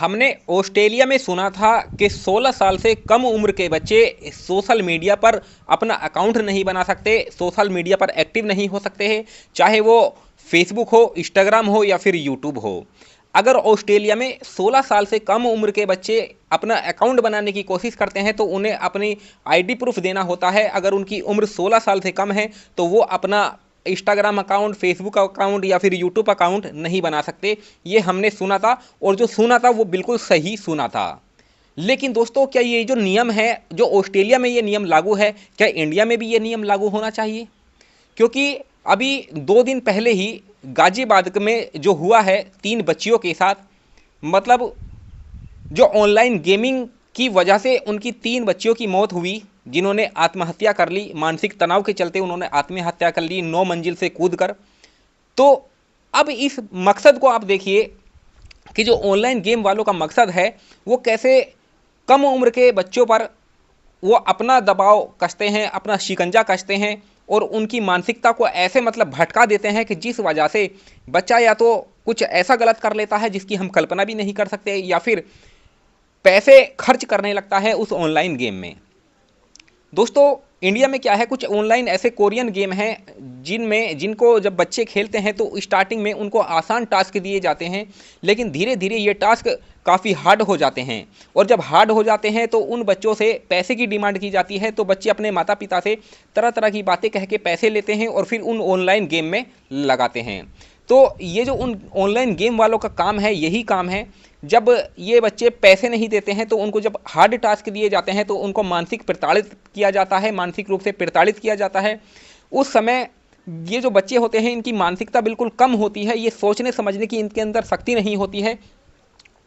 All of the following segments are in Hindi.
हमने ऑस्ट्रेलिया में सुना था कि 16 साल से कम उम्र के बच्चे सोशल मीडिया पर अपना अकाउंट नहीं बना सकते, सोशल मीडिया पर एक्टिव नहीं हो सकते हैं, चाहे वो फेसबुक हो, इंस्टाग्राम हो या फिर यूट्यूब हो। अगर ऑस्ट्रेलिया में 16 साल से कम उम्र के बच्चे अपना अकाउंट बनाने की कोशिश करते हैं तो उन्हें अपनी आईडी प्रूफ देना होता है। अगर उनकी उम्र 16 साल से कम है तो वो अपना इंस्टाग्राम अकाउंट, फेसबुक अकाउंट या फिर यूट्यूब अकाउंट नहीं बना सकते। ये हमने सुना था और जो सुना था वो बिल्कुल सही सुना था। लेकिन दोस्तों, क्या ये जो नियम है, जो ऑस्ट्रेलिया में ये नियम लागू है, क्या इंडिया में भी ये नियम लागू होना चाहिए? क्योंकि अभी 2 दिन पहले ही गाजियाबाद में जो हुआ है 3 बच्चियों के साथ, मतलब जो ऑनलाइन गेमिंग की वजह से उनकी 3 बच्चियों की मौत हुई, जिन्होंने आत्महत्या कर ली। मानसिक तनाव के चलते उन्होंने आत्महत्या कर ली 9 मंजिल से कूद कर। तो अब इस मकसद को आप देखिए कि जो ऑनलाइन गेम वालों का मकसद है वो कैसे कम उम्र के बच्चों पर वो अपना दबाव कसते हैं, अपना शिकंजा कसते हैं और उनकी मानसिकता को ऐसे मतलब भटका देते हैं कि जिस वजह से बच्चा या तो कुछ ऐसा गलत कर लेता है जिसकी हम कल्पना भी नहीं कर सकते, या फिर पैसे खर्च करने लगता है उस ऑनलाइन गेम में। दोस्तों, इंडिया में क्या है, कुछ ऑनलाइन ऐसे कोरियन गेम हैं जिनको जब बच्चे खेलते हैं तो स्टार्टिंग में उनको आसान टास्क दिए जाते हैं, लेकिन धीरे धीरे ये टास्क काफ़ी हार्ड हो जाते हैं। और जब हार्ड हो जाते हैं तो उन बच्चों से पैसे की डिमांड की जाती है, तो बच्चे अपने माता पिता से तरह तरह की बातें कह के पैसे लेते हैं और फिर उन ऑनलाइन गेम में लगाते हैं। तो ये जो उन ऑनलाइन गेम वालों का काम है, यही काम है, जब ये बच्चे पैसे नहीं देते हैं तो उनको जब हार्ड टास्क दिए जाते हैं तो उनको मानसिक प्रताड़ित किया जाता है, मानसिक रूप से प्रताड़ित किया जाता है। उस समय ये जो बच्चे होते हैं इनकी मानसिकता बिल्कुल कम होती है, ये सोचने समझने की इनके अंदर शक्ति नहीं होती है,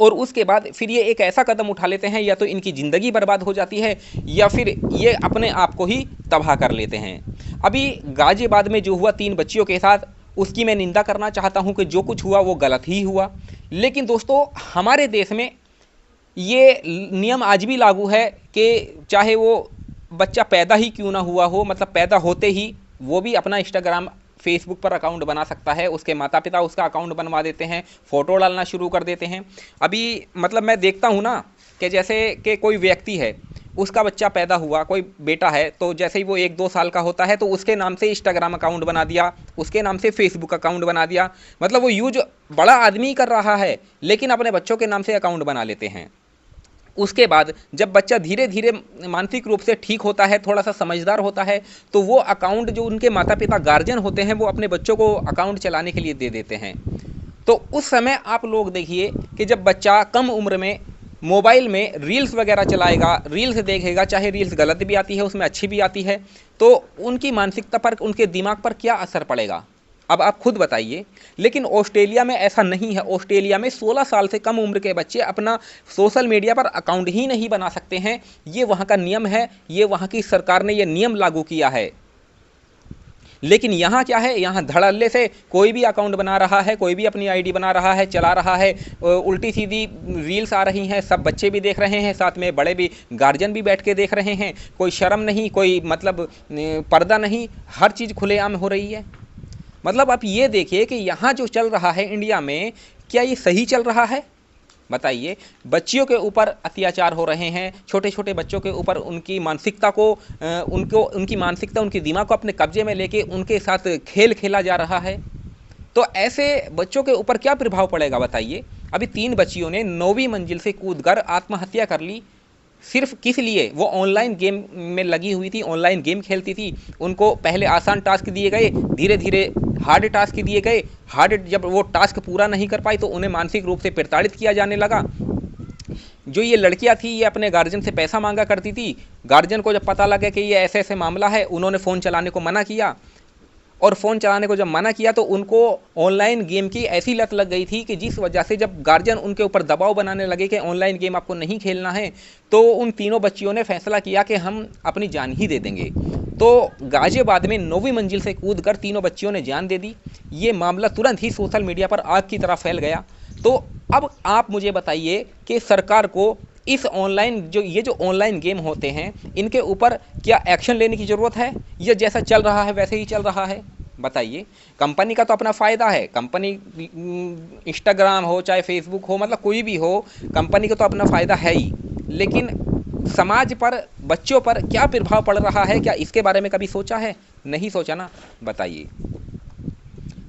और उसके बाद फिर ये एक ऐसा कदम उठा लेते हैं, या तो इनकी ज़िंदगी बर्बाद हो जाती है या फिर ये अपने आप को ही तबाह कर लेते हैं। अभी गाजियाबाद में जो हुआ 3 बच्चियों के साथ, उसकी मैं निंदा करना चाहता हूं कि जो कुछ हुआ वो गलत ही हुआ। लेकिन दोस्तों, हमारे देश में ये नियम आज भी लागू है कि चाहे वो बच्चा पैदा ही क्यों ना हुआ हो, मतलब पैदा होते ही वो भी अपना इंस्टाग्राम, फेसबुक पर अकाउंट बना सकता है। उसके माता पिता उसका अकाउंट बनवा देते हैं, फ़ोटो डालना शुरू कर देते हैं। अभी मतलब मैं देखता हूँ ना कि जैसे कि कोई व्यक्ति है, उसका बच्चा पैदा हुआ, कोई बेटा है, तो जैसे ही वो 1-2 साल का होता है तो उसके नाम से इंस्टाग्राम अकाउंट बना दिया, उसके नाम से फेसबुक अकाउंट बना दिया। मतलब वो यूज बड़ा आदमी कर रहा है लेकिन अपने बच्चों के नाम से अकाउंट बना लेते हैं। उसके बाद जब बच्चा धीरे धीरे मानसिक रूप से ठीक होता है, थोड़ा सा समझदार होता है, तो वो अकाउंट जो उनके माता पिता गार्जियन होते हैं वो अपने बच्चों को अकाउंट चलाने के लिए दे देते हैं। तो उस समय आप लोग देखिए कि जब बच्चा कम उम्र में मोबाइल में रील्स वगैरह चलाएगा, रील्स देखेगा, चाहे रील्स गलत भी आती है उसमें अच्छी भी आती है, तो उनकी मानसिकता पर, उनके दिमाग पर क्या असर पड़ेगा, अब आप खुद बताइए। लेकिन ऑस्ट्रेलिया में ऐसा नहीं है। ऑस्ट्रेलिया में 16 साल से कम उम्र के बच्चे अपना सोशल मीडिया पर अकाउंट ही नहीं बना सकते हैं। ये वहाँ का नियम है, ये वहाँ की सरकार ने ये नियम लागू किया है। लेकिन यहाँ क्या है, यहाँ धड़ल्ले से कोई भी अकाउंट बना रहा है, कोई भी अपनी आईडी बना रहा है, चला रहा है, उल्टी सीधी रील्स आ रही हैं, सब बच्चे भी देख रहे हैं, साथ में बड़े भी गार्जियन भी बैठ के देख रहे हैं। कोई शर्म नहीं, कोई मतलब पर्दा नहीं, हर चीज़ खुलेआम हो रही है। मतलब आप ये देखिए कि यहाँ जो चल रहा है इंडिया में, क्या ये सही चल रहा है? बताइए। बच्चियों के ऊपर अत्याचार हो रहे हैं, छोटे छोटे बच्चों के ऊपर उनकी मानसिकता को उनकी मानसिकता, उनकी दिमाग को अपने कब्जे में लेके उनके साथ खेल खेला जा रहा है। तो ऐसे बच्चों के ऊपर क्या प्रभाव पड़ेगा बताइए। अभी 3 बच्चियों ने 9वीं मंजिल से कूदकर आत्महत्या कर ली। सिर्फ किस लिए? वो ऑनलाइन गेम में लगी हुई थी, ऑनलाइन गेम खेलती थी। उनको पहले आसान टास्क दिए गए, धीरे धीरे हार्ड टास्क दिए गए। हार्ड जब वो टास्क पूरा नहीं कर पाई तो उन्हें मानसिक रूप से प्रताड़ित किया जाने लगा। जो ये लड़कियां थी, ये अपने गार्जियन से पैसा मांगा करती थी। गार्जियन को जब पता लगा कि ये ऐसे ऐसे मामला है, उन्होंने फ़ोन चलाने को मना किया, और फ़ोन चलाने को जब मना किया तो उनको ऑनलाइन गेम की ऐसी लत लग गई थी कि जिस वजह से जब गार्जियन उनके ऊपर दबाव बनाने लगे कि ऑनलाइन गेम आपको नहीं खेलना है, तो उन 3 बच्चियों ने फैसला किया कि हम अपनी जान ही दे देंगे। तो गाजियाबाद में 9वीं मंजिल से कूदकर 3 बच्चियों ने जान दे दी। ये मामला तुरंत ही सोशल मीडिया पर आग की तरह फैल गया। तो अब आप मुझे बताइए कि सरकार को इस ऑनलाइन जो ऑनलाइन गेम होते हैं, इनके ऊपर क्या एक्शन लेने की ज़रूरत है, या जैसा चल रहा है वैसे ही चल रहा है? बताइए। कंपनी का तो अपना फ़ायदा है, कंपनी इंस्टाग्राम हो चाहे फेसबुक हो, मतलब कोई भी हो, कंपनी का तो अपना फ़ायदा है ही, लेकिन समाज पर, बच्चों पर क्या प्रभाव पड़ रहा है, क्या इसके बारे में कभी सोचा है? नहीं सोचा ना। बताइए।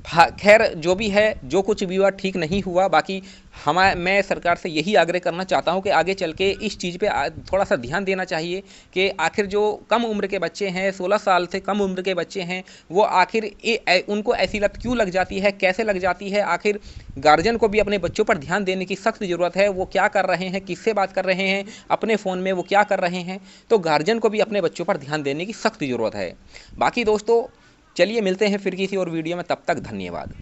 खैर जो भी है, जो कुछ भी हुआ ठीक नहीं हुआ। बाकी मैं सरकार से यही आग्रह करना चाहता हूं कि आगे चल के इस चीज़ पे थोड़ा सा ध्यान देना चाहिए कि आखिर जो कम उम्र के बच्चे हैं, 16 साल से कम उम्र के बच्चे हैं, वो आखिर उनको ऐसी लत क्यों लग जाती है, कैसे लग जाती है। आखिर गार्जियन को भी अपने बच्चों पर ध्यान देने की सख्त ज़रूरत है। वो क्या कर रहे हैं, किससे बात कर रहे हैं, अपने फ़ोन में वो क्या कर रहे हैं, तो गार्जियन को भी अपने बच्चों पर ध्यान देने की सख्त ज़रूरत है। बाकी दोस्तों, चलिए मिलते हैं फिर किसी और वीडियो में, तब तक धन्यवाद।